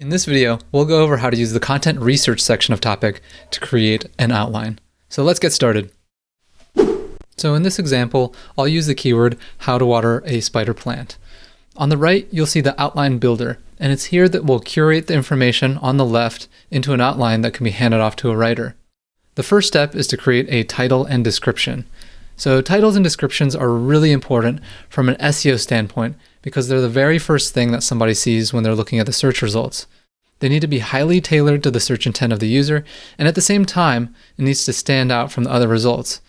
In this video, we'll go over how to use the content research section of Topic to create an outline. So let's get started. So in this example, I'll use the keyword how to water a spider plant. On the right, you'll see the outline builder, and it's here that we'll curate the information on the left into an outline that can be handed off to a writer. The first step is to create a title and description. So titles and descriptions are really important from an SEO standpoint because they're the very first thing that somebody sees when they're looking at the search results. They need to be highly tailored to the search intent of the user, and at the same time, it needs to stand out from the other results.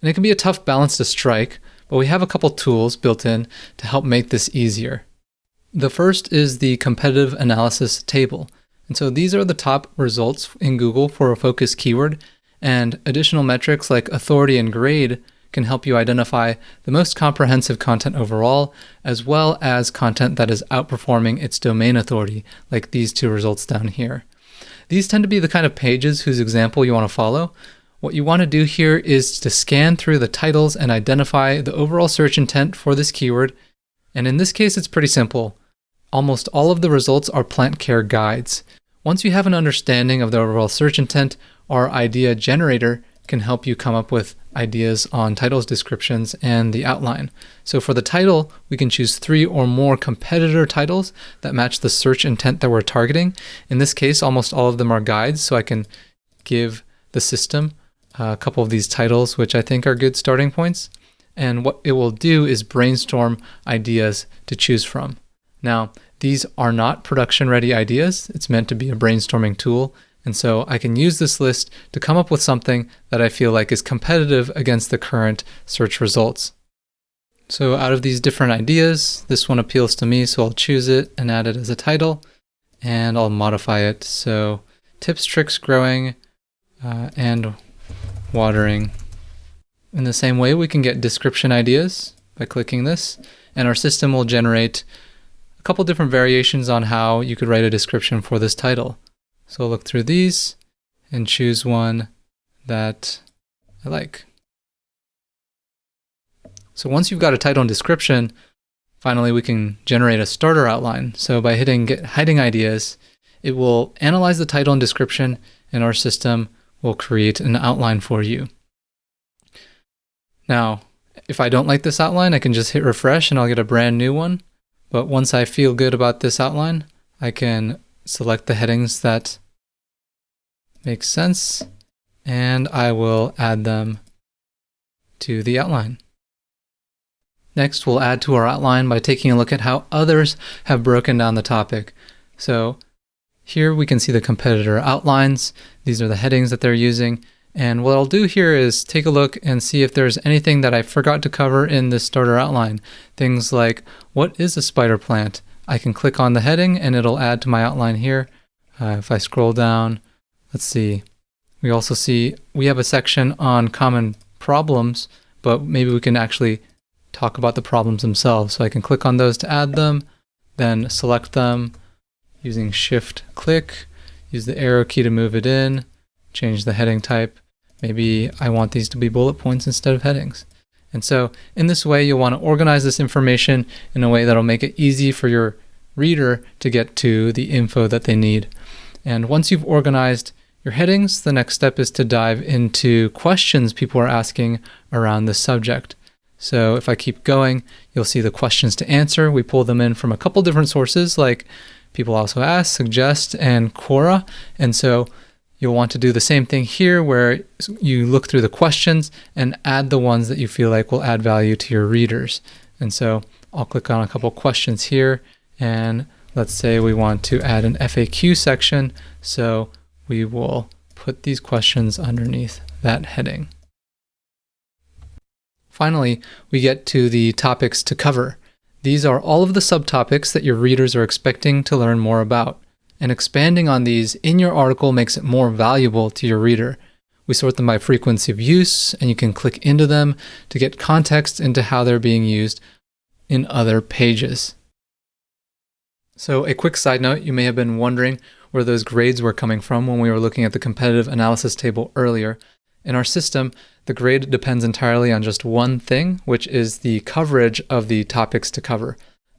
And it can be a tough balance to strike, but we have a couple tools built in to help make this easier. The first is the competitive analysis table. And so these are the top results in Google for a focused keyword, and additional metrics like authority and grade can help you identify the most comprehensive content overall, as well as content that is outperforming its domain authority, like these two results down here. These tend to be the kind of pages whose example you want to follow. What you want to do here is to scan through the titles and identify the overall search intent for this keyword. And in this case, it's pretty simple. Almost all of the results are plant care guides. Once you have an understanding of the overall search intent, our idea generator can help you come up with ideas on titles, descriptions, and the outline. So for the title, we can choose 3 or more competitor titles that match the search intent that we're targeting. In this case, almost all of them are guides, so I can give the system a couple of these titles, which I think are good starting points. And what it will do is brainstorm ideas to choose from. Now, these are not production-ready ideas. It's meant to be a brainstorming tool. And so I can use this list to come up with something that I feel like is competitive against the current search results. So out of these different ideas, this one appeals to me, so I'll choose it and add it as a title, and I'll modify it. So tips, tricks, growing, and watering. In the same way, we can get description ideas by clicking this, and our system will generate a couple different variations on how you could write a description for this title. So I'll look through these and choose one that I like. So once you've got a title and description, finally we can generate a starter outline. So by hitting Get Heading Ideas, it will analyze the title and description, and our system will create an outline for you. Now, if I don't like this outline, I can just hit refresh and I'll get a brand new one. But once I feel good about this outline, I can select the headings that make sense, and I will add them to the outline. Next, we'll add to our outline by taking a look at how others have broken down the topic. So here we can see the competitor outlines. These are the headings that they're using. And what I'll do here is take a look and see if there's anything that I forgot to cover in this starter outline. Things like, what is a spider plant? I can click on the heading and it'll add to my outline here. If I scroll down, let's see. We also see we have a section on common problems, but maybe we can actually talk about the problems themselves. So I can click on those to add them, then select them using Shift-click, use the arrow key to move it in, change the heading type. Maybe I want these to be bullet points instead of headings. And so in this way, you'll want to organize this information in a way that'll make it easy for your reader to get to the info that they need. And once you've organized your headings, the next step is to dive into questions people are asking around this subject. So if I keep going, you'll see the questions to answer. We pull them in from a couple different sources like People Also Ask, Suggest, and Quora. And so you'll want to do the same thing here where you look through the questions and add the ones that you feel like will add value to your readers. And so I'll click on a couple questions here, and let's say we want to add an FAQ section. So we will put these questions underneath that heading. Finally, we get to the topics to cover. These are all of the subtopics that your readers are expecting to learn more about. And expanding on these in your article makes it more valuable to your reader. We sort them by frequency of use, and you can click into them to get context into how they're being used in other pages. So a quick side note, you may have been wondering where those grades were coming from when we were looking at the competitive analysis table earlier. In our system, the grade depends entirely on just one thing, which is the coverage of the topics to cover.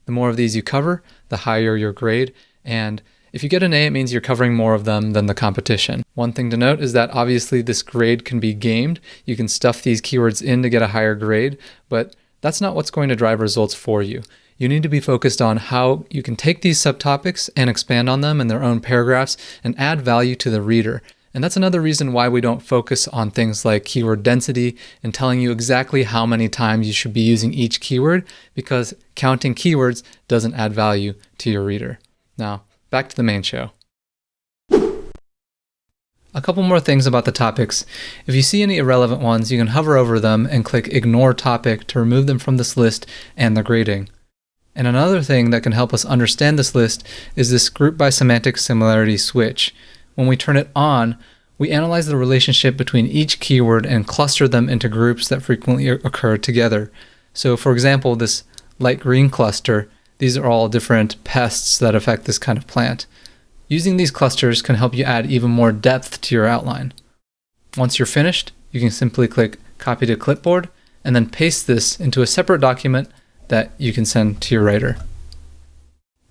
The more of these you cover, the higher your grade, and If you get an A, it means you're covering more of them than the competition. One thing to note is that obviously this grade can be gamed. You can stuff these keywords in to get a higher grade, but that's not what's going to drive results for you. You need to be focused on how you can take these subtopics and expand on them in their own paragraphs and add value to the reader. And that's another reason why we don't focus on things like keyword density and telling you exactly how many times you should be using each keyword, because counting keywords doesn't add value to your reader. Now, back to the main show. A couple more things about the topics. If you see any irrelevant ones, you can hover over them and click Ignore Topic to remove them from this list and the grading. And another thing that can help us understand this list is this Group by Semantic Similarity switch. When we turn it on, we analyze the relationship between each keyword and cluster them into groups that frequently occur together. So for example, this light green cluster, these are all different pests that affect this kind of plant. Using these clusters can help you add even more depth to your outline. Once you're finished, you can simply click Copy to Clipboard and then paste this into a separate document that you can send to your writer.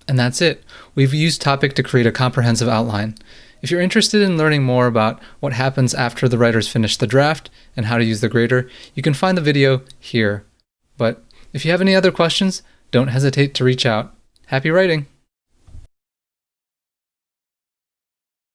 And that's it. We've used Topic to create a comprehensive outline. If you're interested in learning more about what happens after the writers finish the draft and how to use the grader, you can find the video here. But if you have any other questions, don't hesitate to reach out. Happy writing!